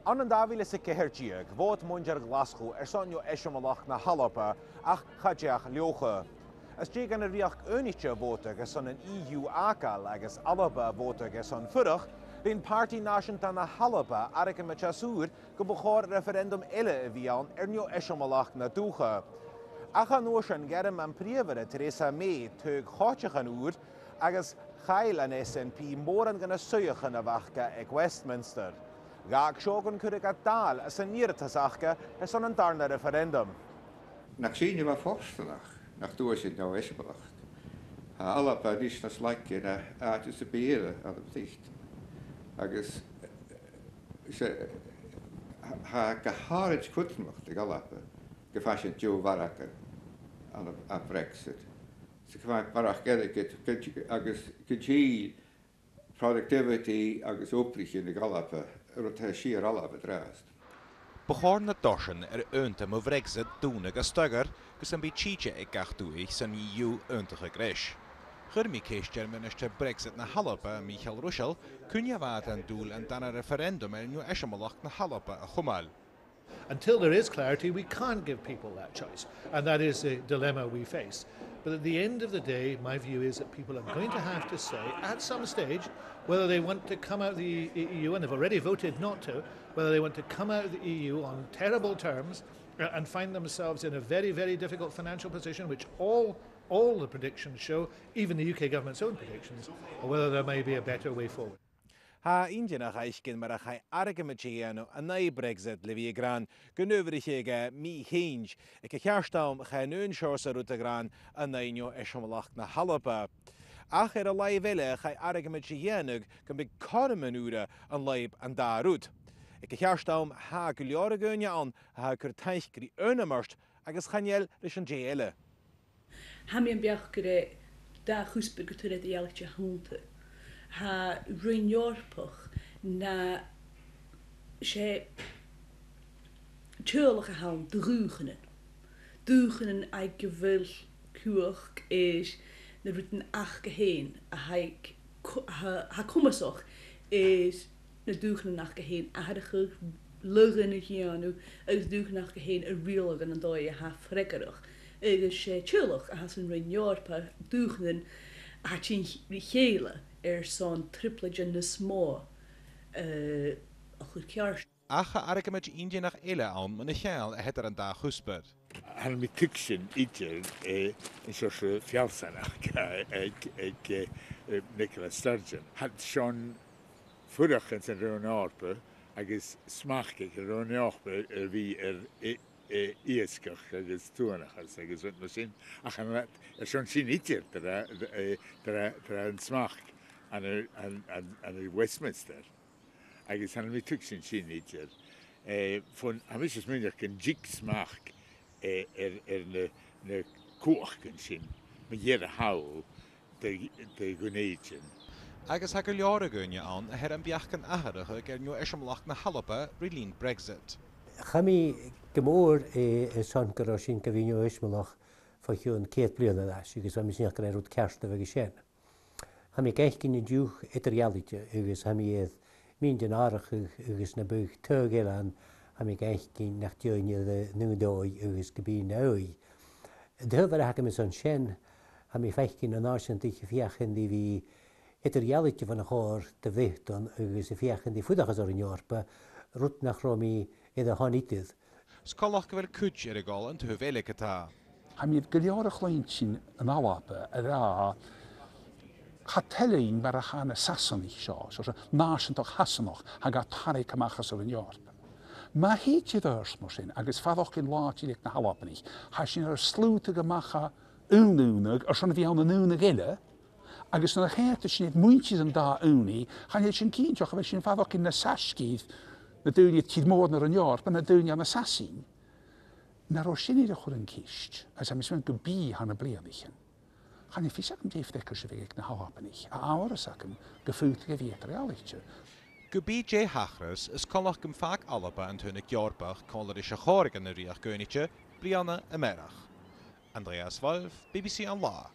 An an dáhíle sa ceirtíag, bhót muintear Glasgow sonio eisiomálach na Halapa ach chadeach leocha. As tí gan a rioch únite bhóta agus son an EU ácal agus Alaba bhóta agus an furach, bhín Party Náisiúnta na Halapa arica me teasúr go bchóir referendum eile a bhí an neo eisiomálach na dúcha. Ach an nuair an gearm an príomhare Theresa May tuag cháteach an úr agus chail an SNP mór an gana suúchan a bhachca ag Westminster. Gaag seogan chuig a dal as an níirtasachcha as an darna referendum. Nach síine bh fórstanach nach dúir sin ná eisiomalacht. Tá Alapa rís na sleice na áitis a béire an am tícht. Agus ha go háid cuitmacht ag Alapa go faisin Joe Varadkar an a Brexit. So go bhaid barach geile agus go dtí productivity agus óprichi ag Alapa ruthe siar Alapa drást. Bchór na dosin ionta mo Brexit dúna go stogar gus an bí títe ag gachtúigh san EU iontacha gréis. Churmi céistear minister Brexit na Halapa Michael Russell cunne bhad an dúil an dana referendum neo eisiomálach na Halapa a chumáil. Until there is clarity, we can't give people that choice, and that is the dilemma we face. But at the end of the day, my view is that people are going to have to say, at some stage, whether they want to come out of the EU, and they've already voted not to, whether they want to come out of the EU on terrible terms and find themselves in a very, very difficult financial position, which all the predictions show, even the UK government's own predictions, or whether there may be a better way forward. Ha Indiana gaiscin mar a chai argamatiano a na Brexit le bhí gran gonúhriché mí chéinj ag a chearstám cha nún seosa ruta gran a naineo eisiomálach na Halapa. Ach a laibh eile chai argamatianug gan big carman úra an laib an dárút. Ag a chearstám ha go leor a gúine an a ha cur taich grí önamart agus chanéal leis an déile. Ha mi an beach go da chúspa go tuair éalachte húnta. Ha rinneorpach na sé tuirlach a hán drúchanan. Dúchanan ag go bhfuil cuach is na rutan ach go héin a ha cumasach is na dúchanan ach go héin a had a chu lugan a chéanú agus dúchanan ach go héin a rialagan an dói a ha fregarach. Agus sé tuirlach a has an rinneorpa dúchanan a tin chéile son triplagen na smó a chud ceart. Acha argamid Indianach eile an man a cheall a hetar an dá chuspad. Han mi tuksin idir in soort fjallsanach ag Nicola Sturgeon. Had Sean furach in zijn Ronarpe agus smachke Ronarpe wie ieskach agus tuanachas agus wat masin. Ach han Sean sin idir an smach an Westminster. Agus han mi tuksin sin idir. Von amisjes minder kan jig smach na cuachcan sin me dhéar a hail de gúnéidin. Agus ha go leor a gúine an a hear an beachcan aharacha gur neo eisiomálach na Halapa rilín Brexit. Chami gomór son go sin go bhí neo eisiomálach fa hiún céad bliana leis, agus am sin go rút cearsta bheith sin. Chami gaithcin in dúch idirrealite agus chami éad mín den árach agus na buch tuagéil an Hami gaithcin nach dioine de núdói agus gobí naui. Dhöfar a hagam is an sin, hami feichcin an ársantich fiachan di vi idirrealite van a chór de vihton agus fiachan di fudachas ar an Jorpa, rút nach romi a hanitydd. Skolach go bhfuil cúid ar a gáil an tú bhéile atá. Hami giliorach lein sin an Alapa a rá Chatelain bar a chana Sassanich seo, so náisiantach Hassanach hag a tarig camachas ar an Jorpa. Ma héitje deurs mar sin, agus fadoch in láitileg na Halapanig, ha sin slúte gemacha únúnig, son bhí an únig eile, agus na chéirte sin het muintjes an da úni, chan sin cínteach a sin fadoch in na sascíð, na dúni tíd mód ar an Jorpa, na dúni an na Sassin. Na ro sin idir chur an cist, as am iswen go bí hanna blianichen. Chan fi sacm défdecker se veg na Halapanig, a ára sacm gefútige viet realitje. Go BJ Hachras is colach gym fag Alaba an tunig Jorbach collar is a chorg an y riach gönitje, Brianna Emerach. Andreas Wolf, BBC an Law.